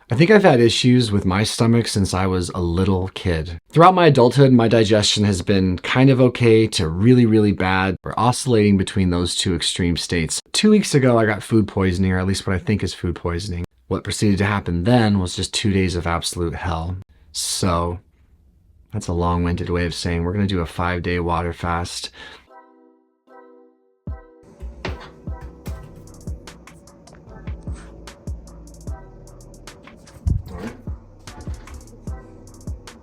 I think I've had issues with my stomach since I was a little kid. Throughout my adulthood, my digestion has been kind of okay to really, really bad. We're oscillating between those two extreme states. 2 weeks ago, I got food poisoning, or at least what I think is food poisoning. What proceeded to happen then was just 2 days of absolute hell. So that's a long-winded way of saying we're gonna do a 5-day water fast.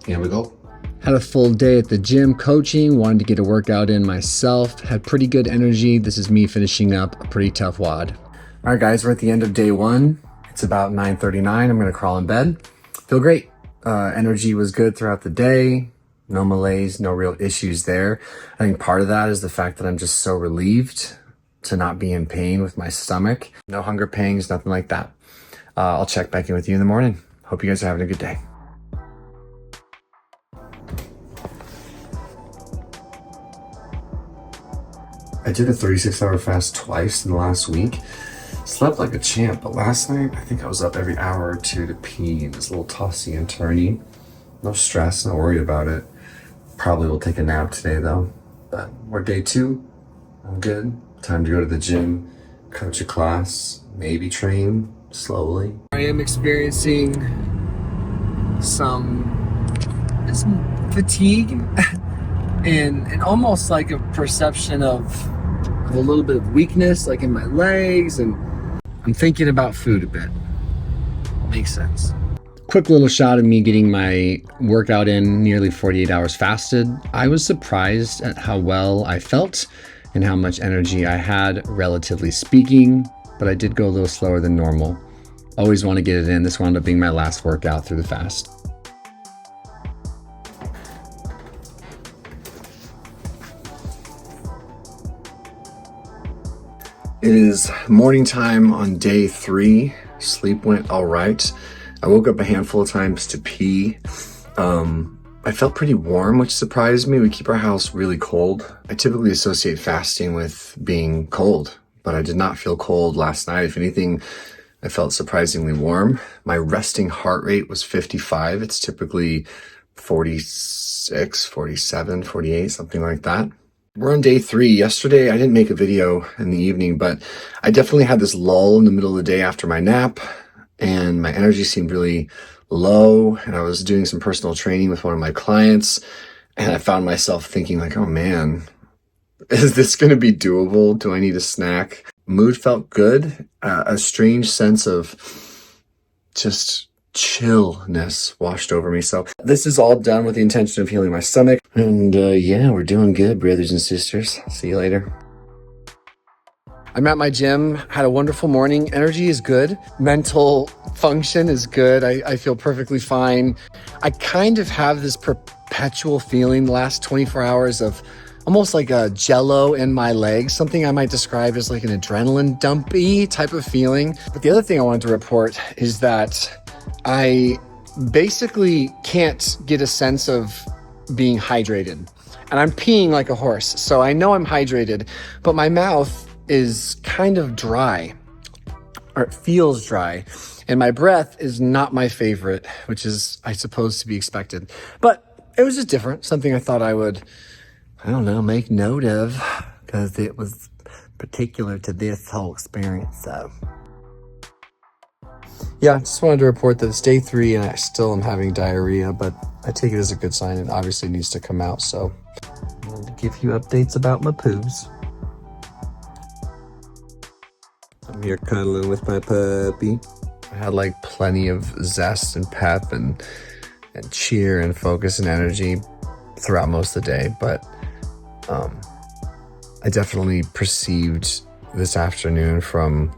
Here we go. Had a full day at the gym coaching, wanted to get a workout in myself, had pretty good energy. This is me finishing up a pretty tough WOD. All right guys, we're at the end of day one. It's about 9:39, I'm gonna crawl in bed. Feel great. Energy was good throughout the day. No malaise, no real issues there. I think part of that is the fact that I'm just so relieved to not be in pain with my stomach. No hunger pangs, nothing like that. I'll check back in with you in the morning. Hope you guys are having a good day. I did a 36-hour fast twice in the last week. Slept like a champ, but last night I think I was up every hour or two to pee and was a little tossy and turny. No stress, not worried about it. Probably will take a nap today though. But we're day 2. I'm good. Time to go to the gym, coach a class, maybe train slowly. I am experiencing some fatigue and almost like a perception of a little bit of weakness like in my legs, and I'm thinking about food a bit. Makes sense. Quick little shot of me getting my workout in, nearly 48 hours fasted. I was surprised at how well I felt and how much energy I had, relatively speaking, but I did go a little slower than normal. Always want to get it in. This wound up being my last workout through the fast. It is morning time on day 3. Sleep went all right. I woke up a handful of times to pee. I felt pretty warm, which surprised me. We keep our house really cold. I typically associate fasting with being cold, but I did not feel cold last night. If anything, I felt surprisingly warm. My resting heart rate was 55. It's typically 46, 47, 48, something like that. We're on day 3. Yesterday, I didn't make a video in the evening, but I definitely had this lull in the middle of the day after my nap, and my energy seemed really low, and I was doing some personal training with one of my clients, and I found myself thinking like, oh man, is this going to be doable? Do I need a snack? Mood felt good. A strange sense of just chillness washed over me. So this is all done with the intention of healing my stomach. And yeah, we're doing good, brothers and sisters. See you later. I'm at my gym, had a wonderful morning. Energy is good. Mental function is good. I feel perfectly fine. I kind of have this perpetual feeling the last 24 hours of almost like a jello in my legs, something I might describe as like an adrenaline dumpy type of feeling. But the other thing I wanted to report is that I basically can't get a sense of being hydrated, and I'm peeing like a horse. So I know I'm hydrated, but my mouth is kind of dry, or it feels dry, and my breath is not my favorite, which is, I suppose, to be expected. But it was just different, something I thought I would, I don't know, make note of, because it was particular to this whole experience. So yeah, just wanted to report that it's day 3 and I still am having diarrhea, but I take it as a good sign. It obviously needs to come out, so I wanted to give you updates about my poos. I'm here cuddling with my puppy. I had like plenty of zest and pep and cheer and focus and energy throughout most of the day, but I definitely perceived this afternoon from,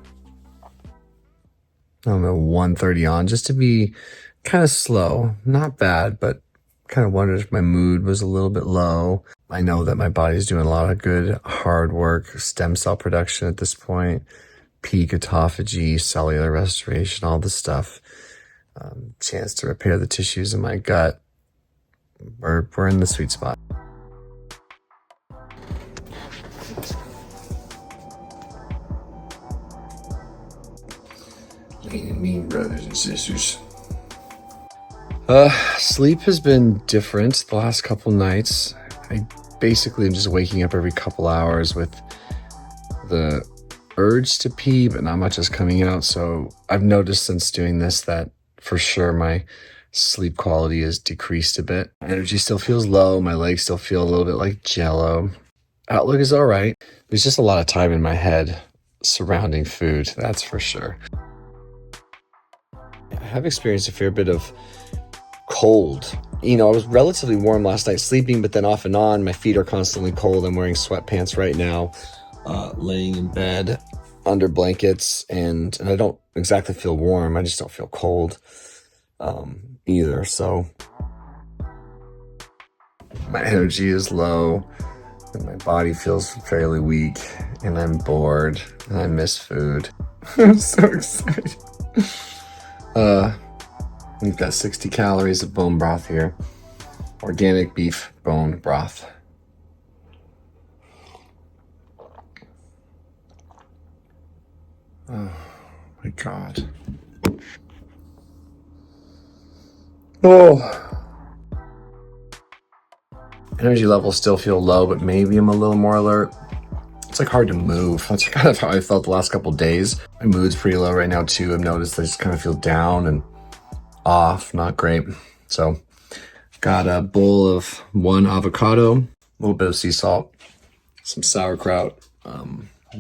I don't know, 1:30 on, just to be kind of slow. Not bad, but kind of wondered if my mood was a little bit low. I know that my body's doing a lot of good, hard work, stem cell production at this point, peak autophagy, cellular restoration, all this stuff. Chance to repair the tissues in my gut. We're in the sweet spot. Lean and mean, brothers and sisters. Sleep has been different the last couple nights. I basically am just waking up every couple hours with the urge to pee, but not much is coming out. So I've noticed since doing this that for sure my sleep quality has decreased a bit. My energy still feels low. My legs still feel a little bit like jello. Outlook is all right. There's just a lot of time in my head surrounding food, that's for sure. I have experienced a fair bit of cold. You know, I was relatively warm last night sleeping, but then off and on, my feet are constantly cold. I'm wearing sweatpants right now, laying in bed under blankets, and I don't exactly feel warm. I just don't feel cold either. So my energy is low, and my body feels fairly weak, and I'm bored, and I miss food. I'm so excited. We've got 60 calories of bone broth here. Organic beef bone broth. Oh my God. Oh. Energy levels still feel low, but maybe I'm a little more alert. It's like hard to move. That's kind of how I felt the last couple days. My mood's pretty low right now too. I've noticed I just kind of feel down and off, not great. So got a bowl of 1 avocado, a little bit of sea salt, some sauerkraut,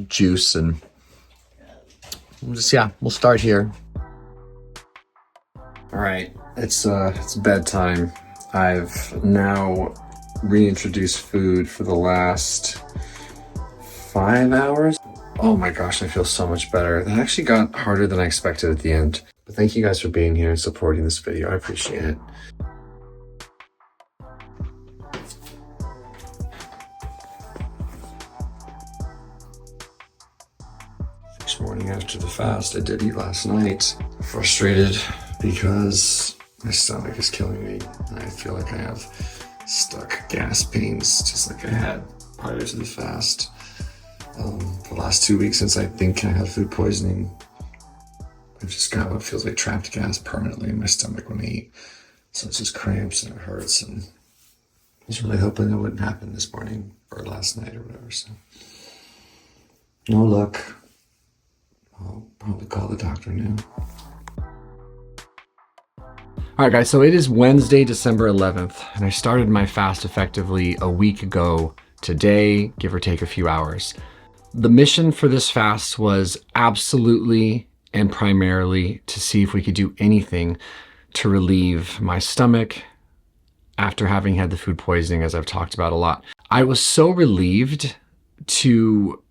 juice, and we'll start here. All right, it's bedtime. I've now reintroduced food for the last 5 hours. Oh my gosh, I feel so much better. That actually got harder than I expected at the end. But thank you guys for being here and supporting this video. I appreciate it. Next morning after the fast, I did eat last night. Frustrated because my stomach is killing me. And I feel like I have stuck gas pains, just like I had prior to the fast. The last 2 weeks since I think I had food poisoning, I've just got what feels like trapped gas permanently in my stomach when I eat. So it's just cramps and it hurts, and I was really hoping it wouldn't happen this morning or last night or whatever. So no luck. I'll probably call the doctor now. All right, guys, so it is Wednesday, December 11th, and I started my fast effectively a week ago today, give or take a few hours. The mission for this fast was absolutely and primarily to see if we could do anything to relieve my stomach after having had the food poisoning, as I've talked about a lot. I was so relieved to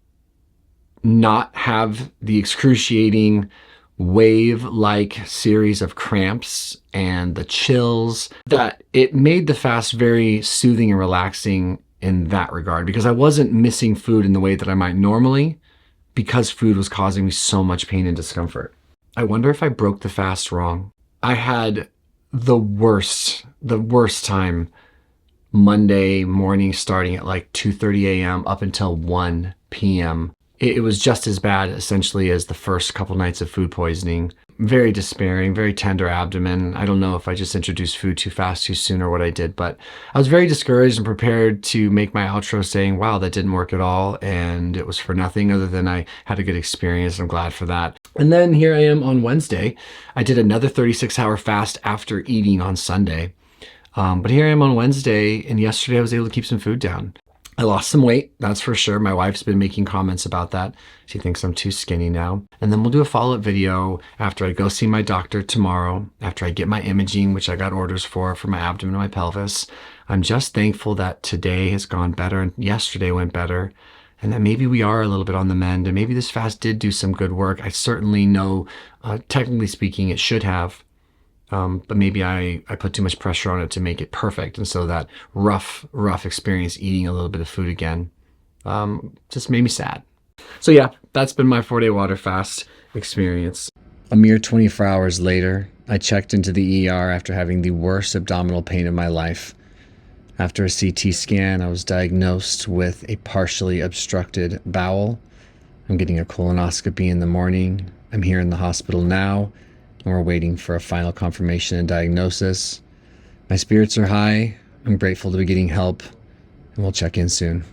not have the excruciating wave-like series of cramps and the chills that it made the fast very soothing and relaxing in that regard, because I wasn't missing food in the way that I might normally, because food was causing me so much pain and discomfort. I wonder if I broke the fast wrong. I had the worst time Monday morning, starting at like 2:30 a.m. up until 1 p.m. It was just as bad essentially as the first couple nights of food poisoning. Very despairing, very tender abdomen. I don't know if I just introduced food too fast, too soon, or what I did, but I was very discouraged and prepared to make my outro saying, wow, that didn't work at all, and it was for nothing other than I had a good experience. I'm glad for that. And then here I am on Wednesday. I did another 36-hour fast after eating on Sunday. But here I am on Wednesday, and yesterday I was able to keep some food down. I lost some weight, that's for sure. My wife's been making comments about that. She thinks I'm too skinny now. And then we'll do a follow-up video after I go see my doctor tomorrow, after I get my imaging, which I got orders for my abdomen and my pelvis. I'm just thankful that today has gone better and yesterday went better, and that maybe we are a little bit on the mend, and maybe this fast did do some good work. I certainly know, technically speaking, it should have. But maybe I put too much pressure on it to make it perfect. And so that rough experience eating a little bit of food again just made me sad. So yeah, that's been my 4-day water fast experience. A mere 24 hours later, I checked into the ER after having the worst abdominal pain of my life. After a CT scan, I was diagnosed with a partially obstructed bowel. I'm getting a colonoscopy in the morning. I'm here in the hospital now, and we're waiting for a final confirmation and diagnosis. My spirits are high. I'm grateful to be getting help, and we'll check in soon.